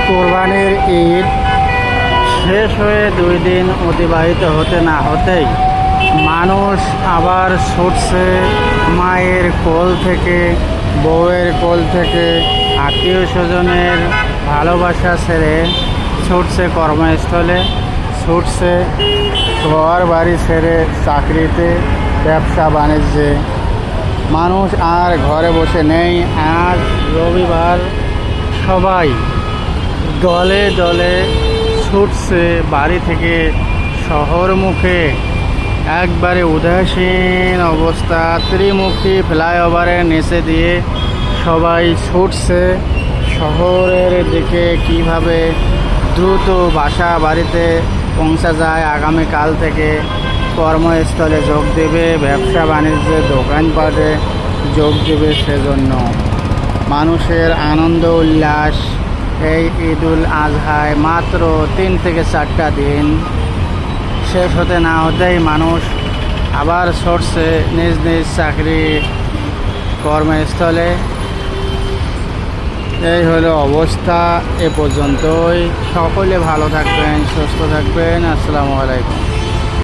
কোরবানির ঈদ শেষ হয়ে 2 দিন অতিবাহিত হতে না হতেই মানুষ আবার ছুটছে মায়ের কোল থেকে, বউয়ের কোল থেকে, আত্মীয় স্বজনের ভালোবাসা ছেড়ে ছুটছে কর্মস্থলে, ছুটছে ঘর বাড়ি ছেড়ে চাকরিতে, ব্যবসা বাণিজ্যে। মানুষ আর ঘরে বসে নেই। আজ রবিবার, সবাই দলে দলে ছুটছে বাড়ি থেকে শহর মুখে। একবারে উদাসীন অবস্থা, ত্রিমুখী ফ্লাইওভারের নিচে দিয়ে সবাই ছুটছে শহরের দিকে। কিভাবে দ্রুত বাসা বাড়িতে পৌঁছা যায়, আগামীকাল থেকে কর্মস্থলে যোগ দেবে, ব্যবসা বাণিজ্যে দোকানপাটে যোগ দেবে। সেজন্য মানুষের আনন্দ উল্লাস। এই ঈদুল আজহায় মাত্র 3 থেকে 4টা দিন শেষ হতে না হতেই মানুষ আবার ছুটছে নিজ নিজ চাকরি কর্মস্থলে। এই হলো অবস্থা। এ পর্যন্তই। সকলে ভালো থাকবেন, সুস্থ থাকবেন। আসসালামু আলাইকুম।